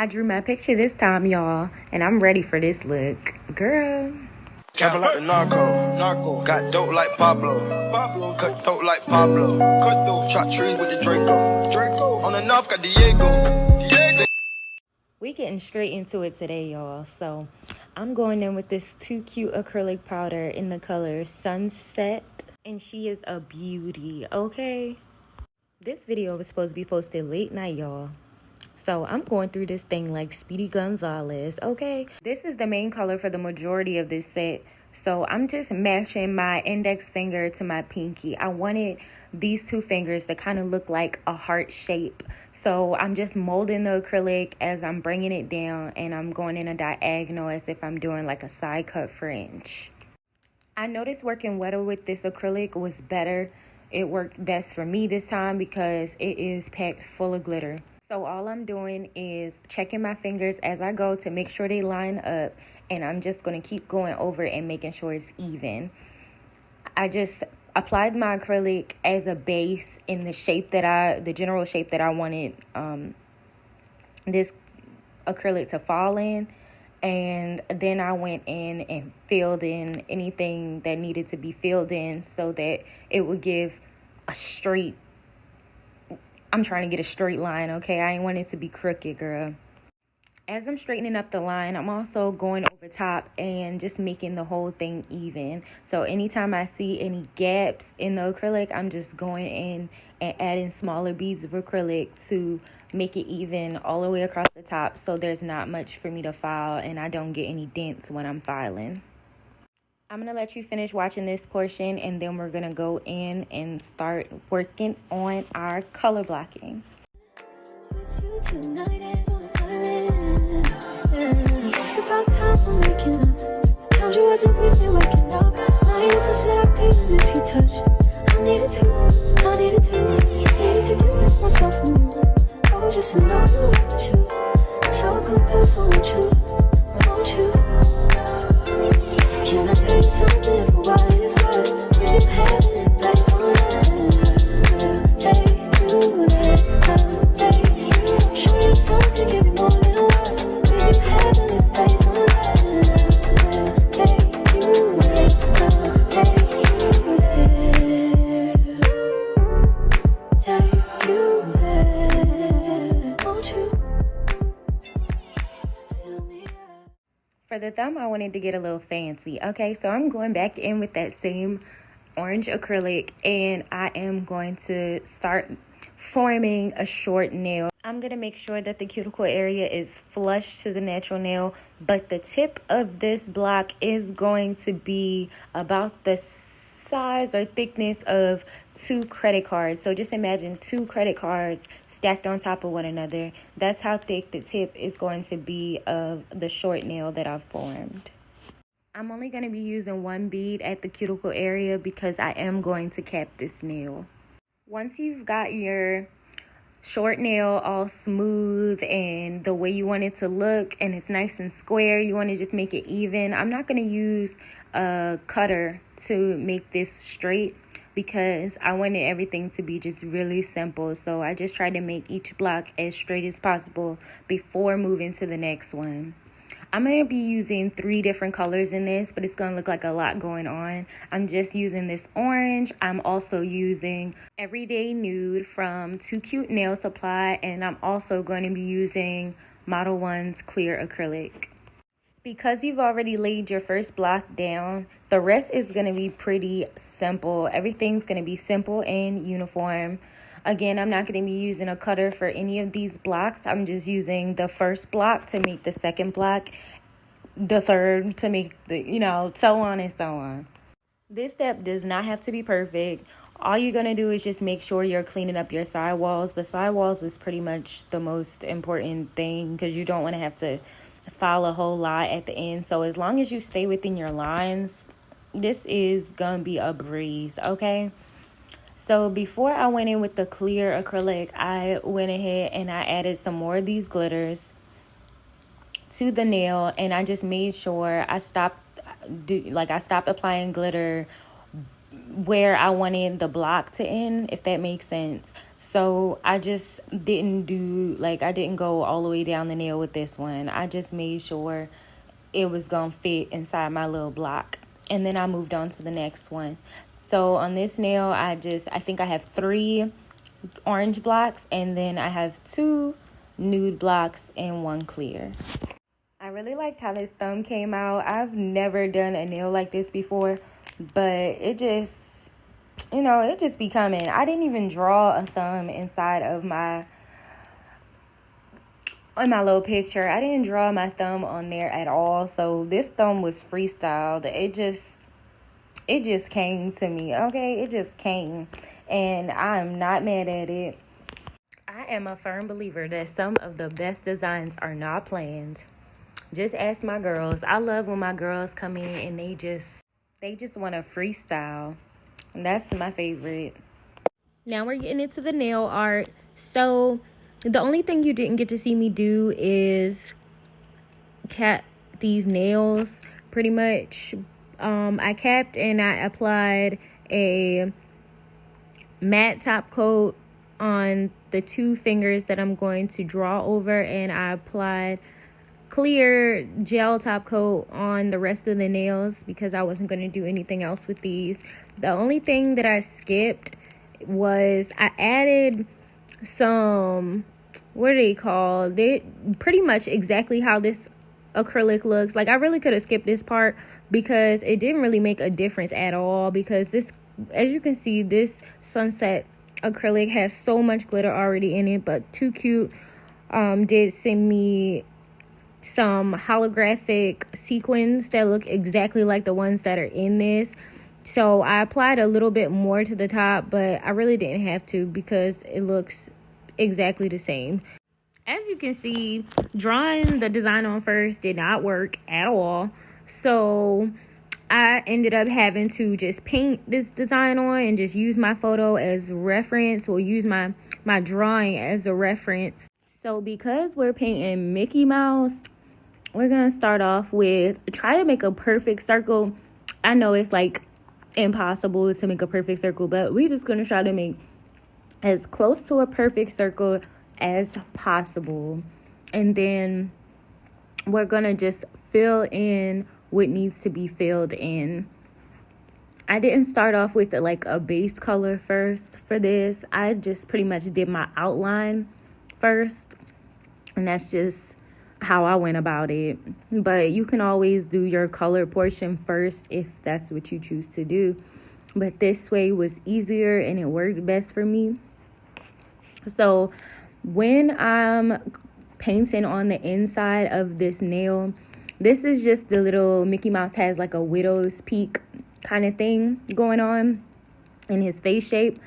I drew my picture this time, y'all, and I'm ready for this look. Girl. Trapping like the narco. Got dope like Pablo. Cut dope like Pablo. Shot trees with the Draco. On the north got Diego. We getting straight into it today, y'all. So I'm going in with this Too Cute acrylic powder in the color Sunset. And she is a beauty, okay? This video was supposed to be posted late night, y'all. So I'm going through this thing like Speedy Gonzalez, okay? This is the main color for the majority of this set. So I'm just matching my index finger to my pinky. I wanted these two fingers to kind of look like a heart shape. So I'm just molding the acrylic as I'm bringing it down, and I'm going in a diagonal as if I'm doing like a side cut fringe. I noticed working wetter with this acrylic was better. It worked best for me this time because it is packed full of glitter. So all I'm doing is checking my fingers as I go to make sure they line up, and I'm just going to keep going over it and making sure it's even. I just applied my acrylic as a base in the general shape that I wanted this acrylic to fall in, and then I went in and filled in anything that needed to be filled in so that it would give a straight. I'm trying to get a straight line, okay? I ain't want it to be crooked, girl. As I'm straightening up the line, I'm also going over top and just making the whole thing even. So anytime I see any gaps in the acrylic, I'm just going in and adding smaller beads of acrylic to make it even all the way across the top, so there's not much for me to file and I don't get any dents when I'm filing. I'm going to let you finish watching this portion, and then we're going to go in and start working on our color blocking. With you tonight is on an island. It's about time we're making up. Times you wasn't with me waking up. Now you for said I couldn't miss your touch. I needed to distance myself from you. Oh, just to know you want you. So I come close, I want you. Can I tell you something for what it's worth? If you have it, place on it. Take you there, I'll take you. Show you something, give you more than words. If you have it, place on it. Take you there, I'll take you there. Take you there, won't you? Fill me up. For the thumb, I wanted to get a little fancy. Okay, so I'm going back in with that same orange acrylic, and I am going to start forming a short nail. I'm going to make sure that the cuticle area is flush to the natural nail, but the tip of this block is going to be about the size or thickness of 2 credit cards. So just imagine 2 credit cards stacked on top of one another. That's how thick the tip is going to be of the short nail that I've formed. I'm only going to be using 1 bead at the cuticle area because I am going to cap this nail. Once you've got your short nail all smooth and the way you want it to look, and it's nice and square, you want to just make it even. I'm not going to use a cutter to make this straight because I wanted everything to be just really simple. So I just tried to make each block as straight as possible before moving to the next one. I'm going to be using 3 different colors in this, but it's going to look like a lot going on. I'm just using this orange. I'm also using Everyday Nude from Too Cute Nail Supply, and I'm also going to be using Model 1's clear acrylic. Because you've already laid your first block down, the rest is going to be pretty simple. Everything's going to be simple and uniform. Again, I'm not going to be using a cutter for any of these blocks. I'm just using the first block to make the second block, the third to make the, so on and so on. This step does not have to be perfect. All you're going to do is just make sure you're cleaning up your sidewalls. The sidewalls is pretty much the most important thing because you don't want to have to file a whole lot at the end. So as long as you stay within your lines, this is going to be a breeze, okay? So before I went in with the clear acrylic, I went ahead and I added some more of these glitters to the nail, and I just made sure I stopped applying glitter where I wanted the block to end, if that makes sense. So I just didn't do, like, I didn't go all the way down the nail with this one. I just made sure it was gonna fit inside my little block, and then I moved on to the next one. So on this nail, I think I have 3 orange blocks, and then I have 2 nude blocks and 1 clear. I really liked how this thumb came out. I've never done a nail like this before, but it just, it just be coming. I didn't even draw a thumb inside of on my little picture. I didn't draw my thumb on there at all. So this thumb was freestyled. It just came to me, okay? It just came, and I'm not mad at it. I am a firm believer that some of the best designs are not planned. Just ask my girls. I love when my girls come in and they just want to freestyle. And that's my favorite. Now we're getting into the nail art. So the only thing you didn't get to see me do is cap these nails, pretty much. I capped and I applied a matte top coat on the 2 fingers that I'm going to draw over, and I applied clear gel top coat on the rest of the nails because I wasn't going to do anything else with these. The only thing that I skipped was I added some, what are they called? They pretty much exactly how this acrylic looks. Like, I really could have skipped this part because it didn't really make a difference at all, because this, as you can see, this sunset acrylic has so much glitter already in it. But Too Cute did send me some holographic sequins that look exactly like the ones that are in this. So I applied a little bit more to the top, but I really didn't have to because it looks exactly the same. As you can see, drawing the design on first did not work at all. So I ended up having to just paint this design on and just use my photo as reference, or use my drawing as a reference. So because we're painting Mickey Mouse, we're going to start off with try to make a perfect circle. I know it's like impossible to make a perfect circle, but we're just going to try to make as close to a perfect circle as possible. And then we're going to just fill in what needs to be filled in. I didn't start off with like a base color first for this. I just pretty much did my outline first, and that's just how I went about it. But you can always do your color portion first if that's what you choose to do. But this way was easier and it worked best for me. So when I'm painting on the inside of this nail, this is just the little Mickey Mouse has like a widow's peak kind of thing going on in his face shape.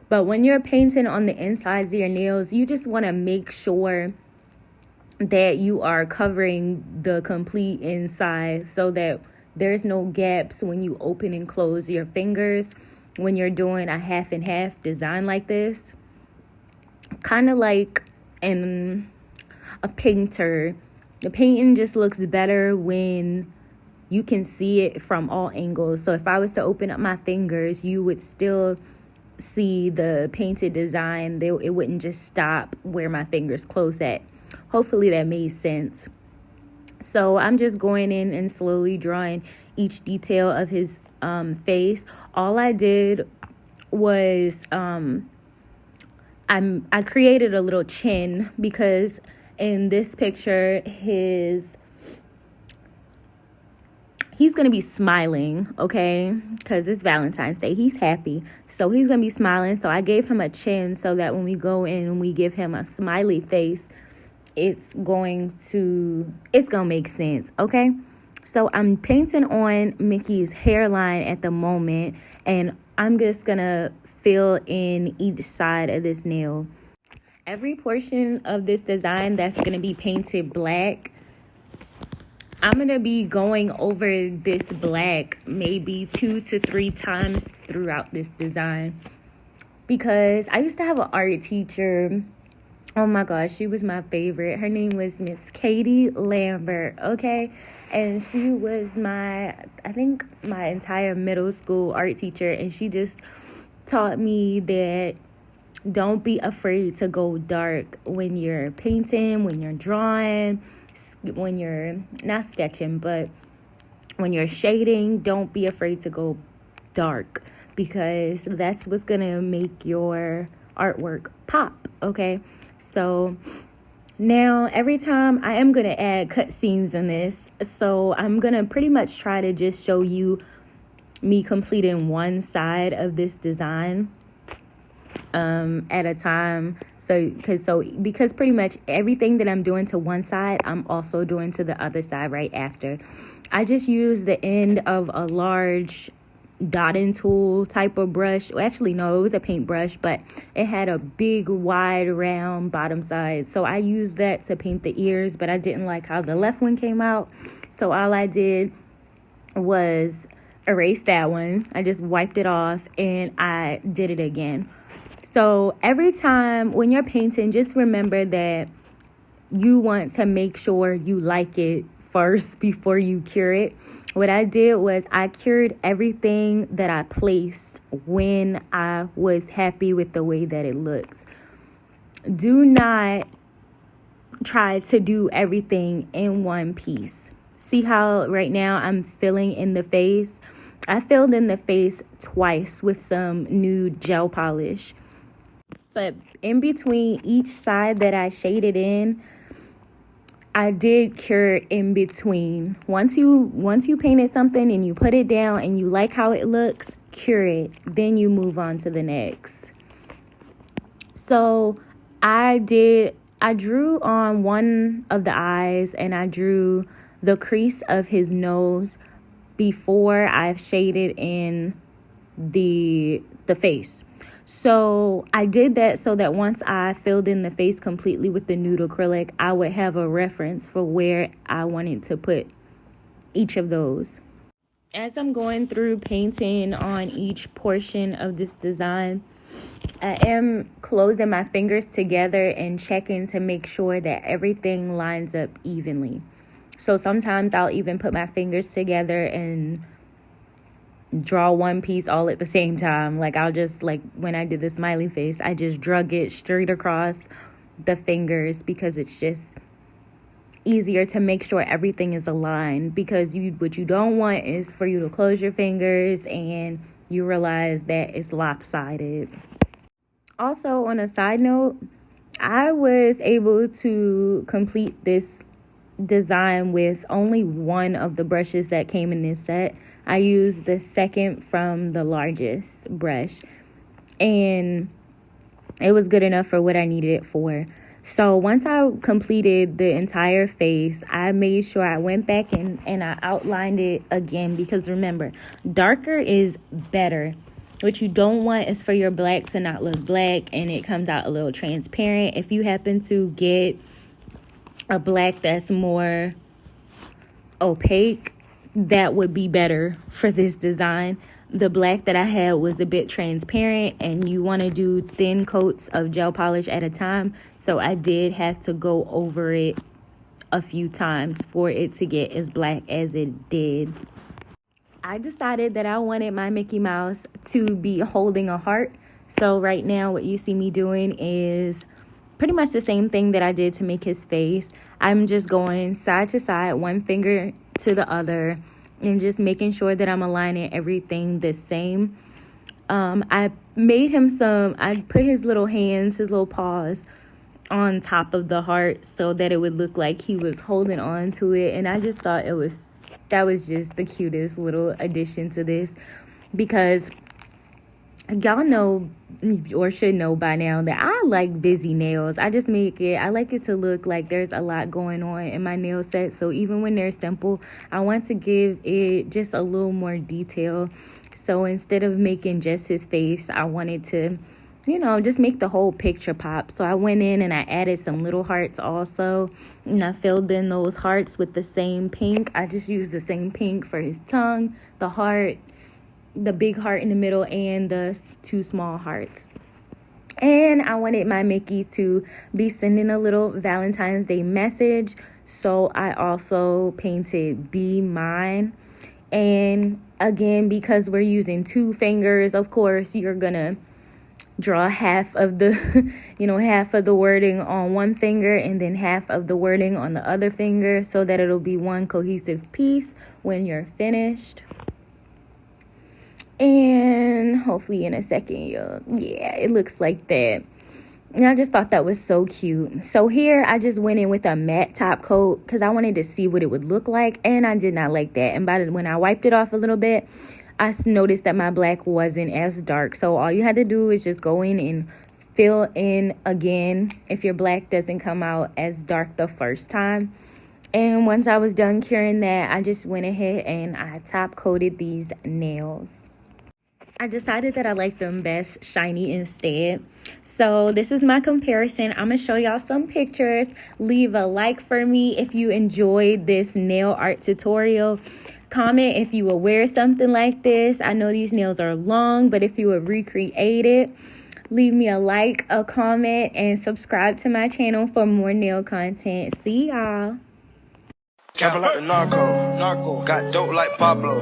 But when you're painting on the insides of your nails, you just want to make sure that you are covering the complete inside so that there's no gaps when you open and close your fingers when you're doing a half and half design like this. Kind of like a painter. The painting just looks better when you can see it from all angles. So if I was to open up my fingers, you would still see the painted design. It wouldn't just stop where my fingers close at. Hopefully that made sense. So I'm just going in and slowly drawing each detail of his face. All I did was I created a little chin because in this picture he's going to be smiling, okay? Because it's Valentine's Day. He's happy. So he's going to be smiling. So I gave him a chin so that when we go in and we give him a smiley face, it's going to make sense, okay? So I'm painting on Mickey's hairline at the moment, and I'm just going to fill in each side of this nail. Every portion of this design that's going to be painted black, I'm going to be going over this black maybe 2 to 3 times throughout this design. Because I used to have an art teacher Oh my gosh, she was my favorite. Her name was Miss Katie Lambert, okay? And she was I think my entire middle school art teacher, and she just taught me that don't be afraid to go dark when you're painting, when you're drawing, when you're not sketching, but when you're shading. Don't be afraid to go dark, because that's what's gonna make your artwork pop, okay? So now every time I am gonna add cut scenes in this, so I'm gonna pretty much try to just show you me completing one side of this design at a time. Because pretty much everything that I'm doing to one side, I'm also doing to the other side right after. I just used the end of a large dotting tool type of brush. Well, actually, no, it was a paintbrush, but it had a big, wide, round bottom side. So I used that to paint the ears, but I didn't like how the left one came out. So all I did was erase that one. I just wiped it off and I did it again. So every time when you're painting, just remember that you want to make sure you like it first before you cure it. What I did was I cured everything that I placed when I was happy with the way that it looked. Do not try to do everything in one piece. See how right now I'm filling in the face? I filled in the face twice with some nude gel polish. But in between each side that I shaded in, I did cure in between. Once you painted something and you put it down and you like how it looks, cure it. Then you move on to the next. So I drew on one of the eyes and I drew the crease of his nose before I shaded in the face. So I did that so that once I filled in the face completely with the nude acrylic, I would have a reference for where I wanted to put each of those. As I'm going through painting on each portion of this design, I am closing my fingers together and checking to make sure that everything lines up evenly. So sometimes I'll even put my fingers together and draw one piece all at the same time. Like I'll just, like when I did the smiley face, I just drug it straight across the fingers because it's just easier to make sure everything is aligned, because what you don't want is for you to close your fingers and you realize that it's lopsided. Also, on a side note, I was able to complete this design with only one of the brushes that came in this set. I used the second from the largest brush, and it was good enough for what I needed it for. So once I completed the entire face, I made sure I went back and I outlined it again, because remember, darker is better. What you don't want is for your black to not look black and it comes out a little transparent. If you happen to get a black that's more opaque, that would be better for this design. The black that I had was a bit transparent, and you want to do thin coats of gel polish at a time. So I did have to go over it a few times for it to get as black as it did. I decided that I wanted my Mickey Mouse to be holding a heart. So right now what you see me doing is pretty much the same thing that I did to make his face. I'm just going side to side, one finger to the other, and just making sure that I'm aligning everything the same. I put his little hands, his little paws on top of the heart so that it would look like he was holding on to it. And I just thought that was just the cutest little addition to this, because y'all know or should know by now that I like busy nails. I like it to look like there's a lot going on in my nail set. So even when they're simple, I want to give it just a little more detail. So instead of making just his face, I wanted to, just make the whole picture pop. So I went in and I added some little hearts also, and I filled in those hearts with the same pink. I just used the same pink for his tongue, the heart, the big heart in the middle, and the two small hearts. And I wanted my Mickey to be sending a little Valentine's Day message. So I also painted Be Mine. And again, because we're using 2 fingers, of course, you're gonna draw half of the, half of the wording on one finger and then half of the wording on the other finger so that it'll be one cohesive piece when you're finished. And hopefully in a second, it looks like that. And I just thought that was so cute. So here I just went in with a matte top coat because I wanted to see what it would look like, and I did not like that. And when I wiped it off a little bit, I noticed that my black wasn't as dark. So all you had to do is just go in and fill in again if your black doesn't come out as dark the first time. And once I was done curing that, I just went ahead and I top coated these nails. I decided that I like them best shiny instead. So this is my comparison. I'm going to show y'all some pictures. Leave a like for me if you enjoyed this nail art tutorial. Comment if you will wear something like this. I know these nails are long, but if you would recreate it, leave me a like, a comment, and subscribe to my channel for more nail content. See y'all. Trapping like the narco. Got dope like Pablo.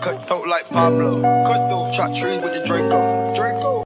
Cut throat like Pablo. Trap trees with the Draco.